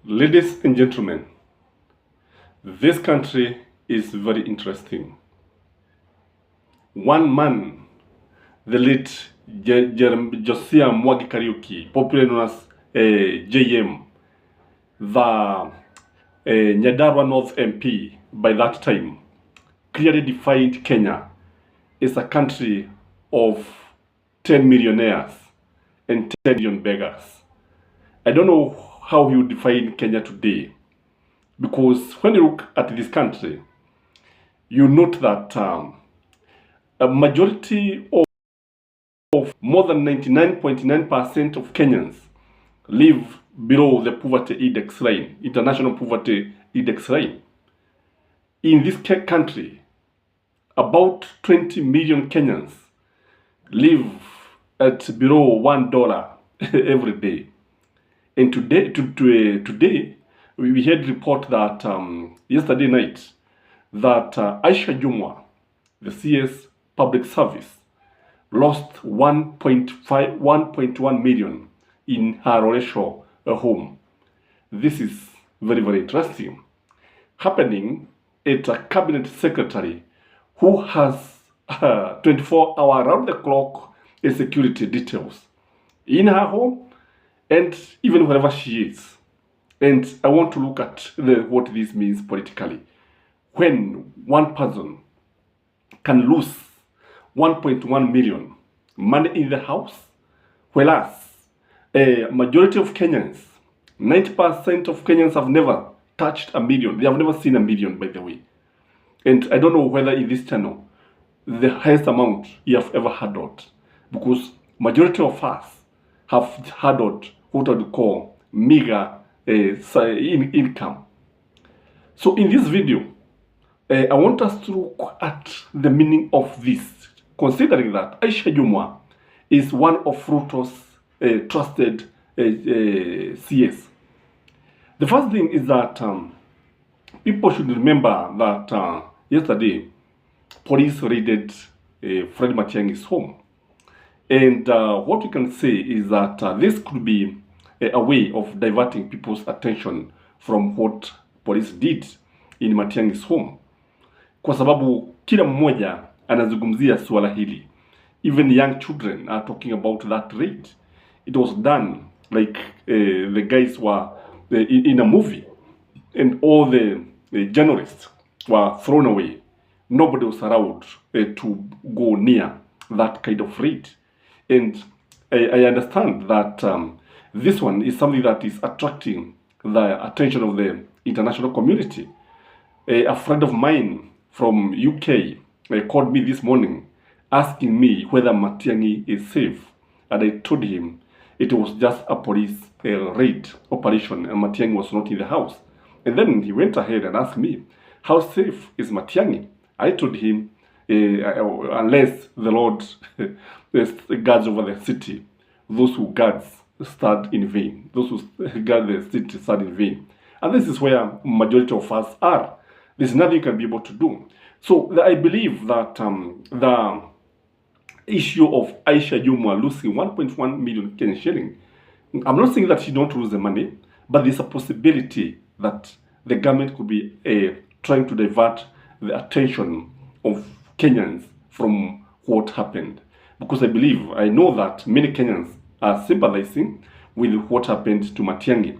Ladies and gentlemen, this country is very interesting. One man, the late Josiah Mwagi Kariuki, popularly known as JM, the Nyandarua North MP by that time, clearly defined Kenya as a country of 10 millionaires and 10 million beggars. I don't know how you define Kenya today, because when you look at this country, you note that a majority of more than 99.9% of Kenyans live below the poverty index line, international poverty index line. In this country, about 20 million Kenyans live at below $1 every day. And today, we had report that yesterday night that Aisha Jumwa, the CS public service, lost 1.1 million in her Oresho home. This is very, very interesting. Happening at a cabinet secretary who has 24-hour round-the-clock security details in her home and even wherever she is. And I want to look at what this means politically. When one person can lose 1.1 million money in the house, whereas a majority of Kenyans, 90% of Kenyans have never touched a million. They have never seen a million, by the way. And I don't know whether in this channel, the highest amount you have ever handled, because majority of us have handled what I would call meager income. So in this video, I want us to look at the meaning of this, considering that Aisha Jumwa is one of Ruto's trusted CS. The first thing is that people should remember that yesterday, police raided Fred Matiang'i's home. And what we can say is that this could be a way of diverting people's attention from what police did in Matiang'i's home. Kwa sababu kila mmoja anazungumzia suala hili. Even young children are talking about that raid. It was done like the guys were in a movie, and all the journalists were thrown away. Nobody was allowed to go near that kind of raid. And I understand that this one is something that is attracting the attention of the international community. A friend of mine from UK called me this morning asking me whether Matiang'i is safe. And I told him it was just a police raid operation and Matiang'i was not in the house. And then he went ahead and asked me, how safe is Matiang'i? I told him, unless the Lord guards over the city, those who guards stand in vain. Those who guard the city stand in vain. And this is where majority of us are. There's nothing you can be able to do. So I believe that the issue of Aisha Jumwa losing 1.1 million Kenyan shilling, I'm not saying that she don't lose the money, but there's a possibility that the government could be trying to divert the attention of Kenyans from what happened. Because I know that many Kenyans are sympathizing with what happened to Matiang'i.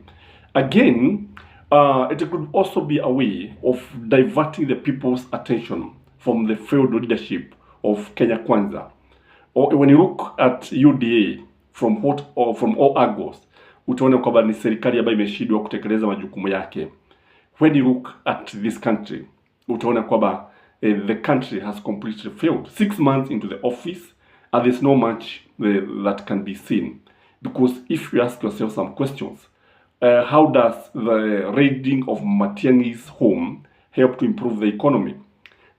Again, it could also be a way of diverting the people's attention from the failed leadership of Kenya Kwanza. Or when you look at UDA from all angles, utaona kwamba ni serikali ambayo imeshindwa kutekeleza majukumu yake. When you look at this country, utaona kwamba the country has completely failed. 6 months into the office, and there's no much that can be seen. Because if you ask yourself some questions, how does the raiding of Matiang'i's home help to improve the economy?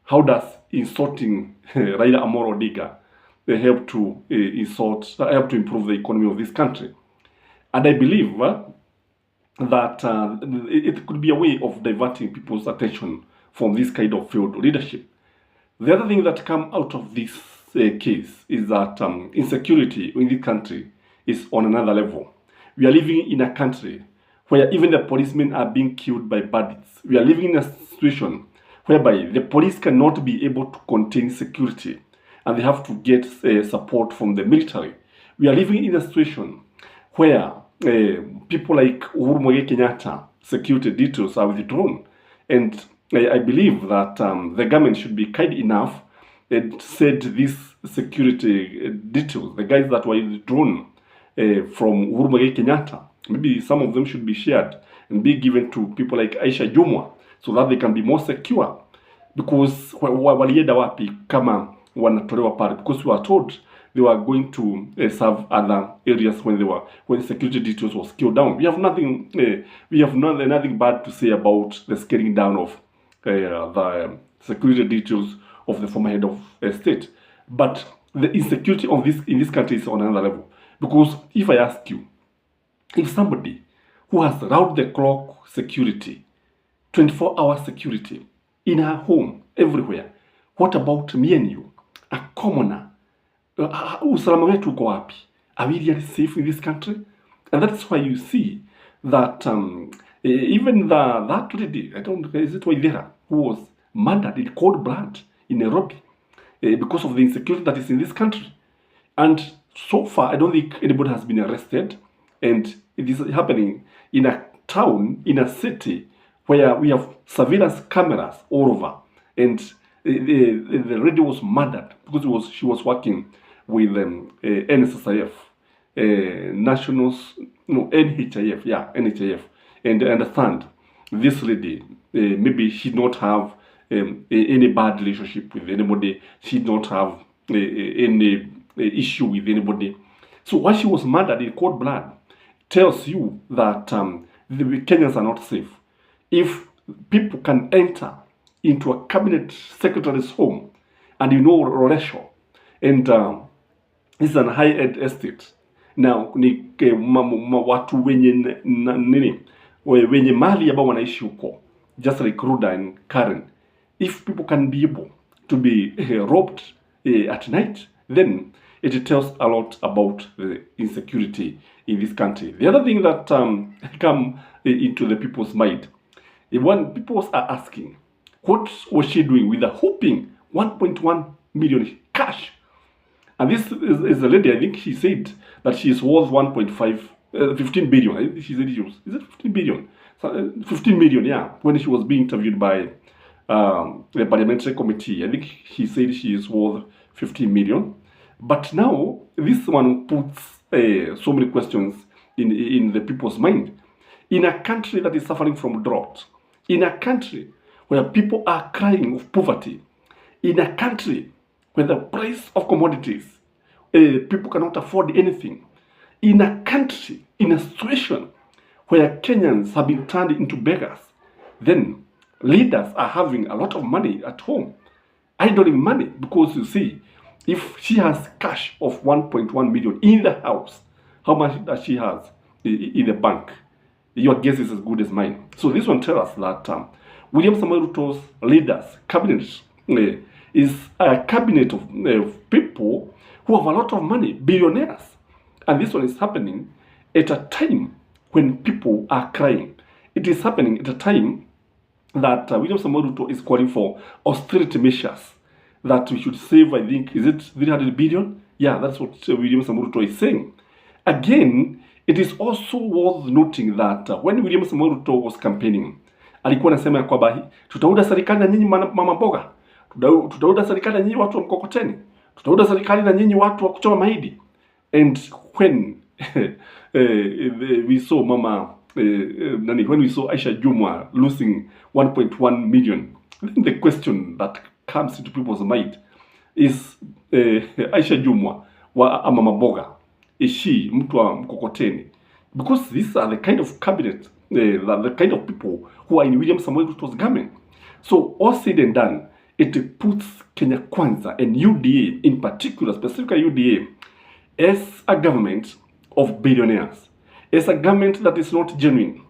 How does insulting Raila Amolo Odinga help to improve the economy of this country? And I believe that it could be a way of diverting people's attention from this kind of failed leadership. The other thing that come out of this case is that insecurity in this country is on another level. We are living in a country where even the policemen are being killed by bandits. We are living in a situation whereby the police cannot be able to contain security and they have to get support from the military. We are living in a situation where people like Uhuru Muigai Kenyatta security details are withdrawn. And I believe that the government should be kind enough and said these security details, the guys that were withdrawn from Uhuru Muigai Kenyatta, maybe some of them should be shared and be given to people like Aisha Jumwa so that they can be more secure. Because walienda wapi kama wanatolewa pale? Because we were told they were going to serve other areas when security details was scaled down. We have nothing bad to say about the scaling down of the security details of the former head of state. But the insecurity of in this country is on another level. Because if I ask you, if somebody who has round-the-clock security, 24-hour security, in her home, everywhere, what about me and you, a commoner? Usalama wetu uko wapi? Are we really safe in this country? And that's why you see that even that lady, is it Waithera, who was murdered in cold blood in Nairobi because of the insecurity that is in this country. And so far, I don't think anybody has been arrested. And it is happening in a town, in a city, where we have surveillance cameras all over. And the lady was murdered because she was working with NSSIF, NHIF. And I understand this lady, maybe she did not have any bad relationship with anybody. She did not have any issue with anybody. So why she was murdered in cold blood tells you that the Kenyans are not safe. If people can enter into a cabinet secretary's home, and you know Roresho, and this is an high-end estate. Now ni watu wenye mali ambao wanaishi huko, just like Ruda and Karen. If people can be able to be robbed at night, then it tells a lot about the insecurity in this country. The other thing that come into the people's mind, when people are asking, what was she doing with the whopping 1.1 million cash? And this is a lady, I think she said that she is worth 15 billion. I think she said is it 15 billion? 15 million, yeah. When she was being interviewed by the parliamentary committee, I think she said she is worth 15 million. But now, this one puts so many questions in the people's mind. In a country that is suffering from drought, in a country where people are crying of poverty, in a country where the price of commodities, people cannot afford anything, in a country, in a situation where Kenyans have been turned into beggars, then leaders are having a lot of money at home, idling money, because you see, if she has cash of 1.1 million in the house, how much does she have in the bank? Your guess is as good as mine. So this one tells us that William Samoei Ruto's leaders, cabinet, is a cabinet of people who have a lot of money, billionaires. And this one is happening at a time when people are crying. It is happening at a time that William Samoei Ruto is calling for austerity measures, that we should save, I think, is it 300 billion? Yeah, that's what William Samoei Ruto is saying. Again, it is also worth noting that when William Samoei Ruto was campaigning, alikuwa anasema kwamba tutaunda serikali na nyinyi mama mboga, tutaunda serikali na nyinyi watu wa mkokoteni, tutaunda serikali na nyinyi watu wa kuchoma mahindi. And when we saw when we saw Aisha Jumwa losing 1.1 million, then the question that comes into people's mind is Aisha Jumwa wa mama mboga, is she mtu wa mkokoteni? Because these are the kind of cabinet, the kind of people who are in William Samoei Ruto's government. So all said and done, it puts Kenya Kwanza and UDA in particular, specifically UDA, as a government of billionaires, as a government that is not genuine,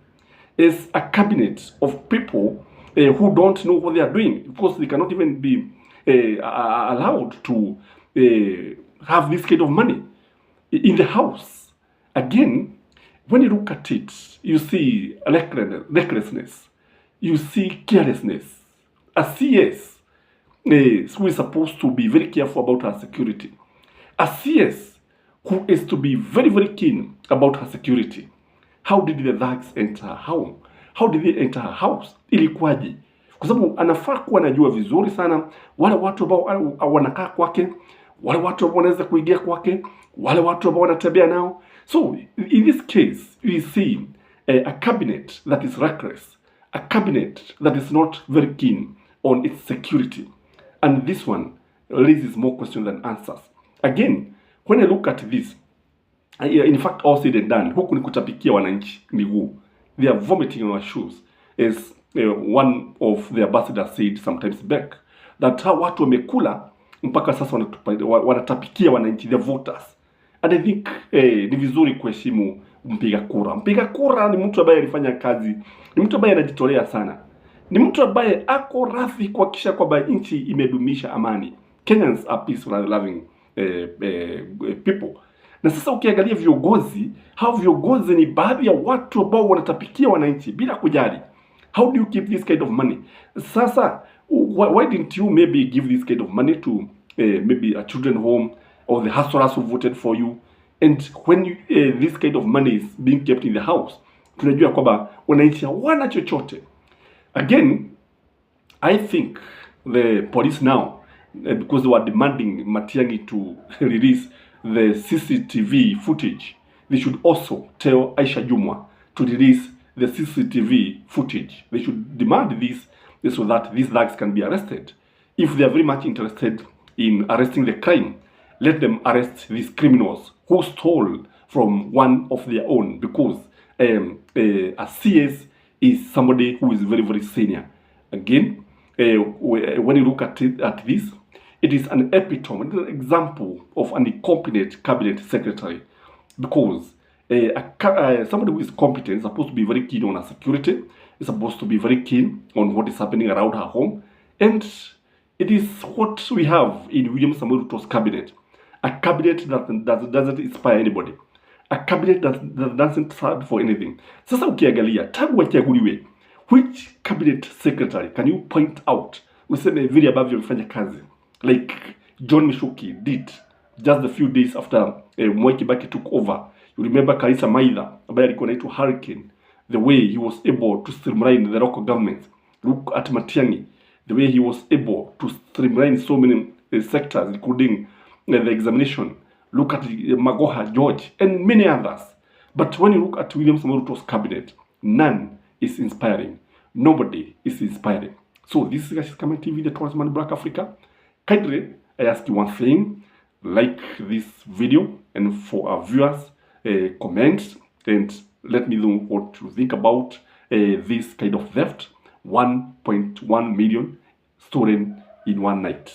as a cabinet of people who don't know what they are doing, because they cannot even be allowed to have this kind of money in the house. Again, when you look at it, you see recklessness, you see carelessness. A CS who is supposed to be very careful about her security. A CS who is to be very, very keen about her security. How did the thugs enter her home? How did they enter her house? Ilikuwaje? Kwa sababu anafaa kuwa anajua vizuri sana wale watu ambao wanakaa kwake, wale watu ambao wanaweza kuingia kwake, wale watu ambao wanatembea nao. So in this case, we see a cabinet that is reckless, a cabinet that is not very keen on its security. And this one raises more questions than answers. Again, when I look at this, in fact, all said and done, huku ni kutapikia wananchi miguu. They are vomiting on our shoes. As one of the ambassadors said sometimes back, that how watu wamekula mpaka sasa wanatapikia wananchi, the voters. And I think ni vizuri kuheshimu mpiga kura. Mpiga kura ni mtu ambaye alifanya kazi, ni mtu ambaye anajitolea sana, ni mtu ambaye ako radhi kuhakikisha kwamba nchi imedumisha amani. Kenyans are peaceful and loving people. Na sasa ukiangalia viongozi, hao viongozi ni baadhi ya watu ambao wanatapikia wananchi bila kujali. How do you keep this kind of money? Sasa why didn't you maybe give this kind of money to maybe a children home or the hustlers who voted for you? And when you, this kind of money is being kept in the house, tunajua kwamba wananchi hawana chochote. Again, I think the police now, because they were demanding Matiang'i to release the CCTV footage, they should also tell Aisha Jumwa to release the CCTV footage. They should demand this so that these thugs can be arrested. If they are very much interested in arresting the crime, let them arrest these criminals who stole from one of their own, because a CS is somebody who is very, very senior. Again, when you look at this, it is an epitome, it is an example of an incompetent cabinet secretary, because somebody who is competent is supposed to be very keen on her security, is supposed to be very keen on what is happening around her home, and it is what we have in William Samoei Ruto's cabinet, a cabinet that doesn't inspire anybody, a cabinet that doesn't stand for anything. Sasa ukiangalia tangu wachaguliwe, which cabinet secretary can you point out useme vile ambavyo amefanya kazi like John Mishuki did just a few days after Mwai Kibaki took over? You remember Karisa Maitha ambaye alikuwa anaitwa Hurricane, the way he was able to streamline the local government. Look at Matiang'i, the way he was able to streamline so many sectors, including the examination. Look at Magoha George and many others. But when you look at William Samoei Ruto's cabinet, none is inspiring. Nobody is inspiring. So this is Coming TV, the Tourism Black Africa. Kindly, I ask you one thing: like this video, and for our viewers, comment and let me know what you think about this kind of theft. 1.1 million stolen in one night.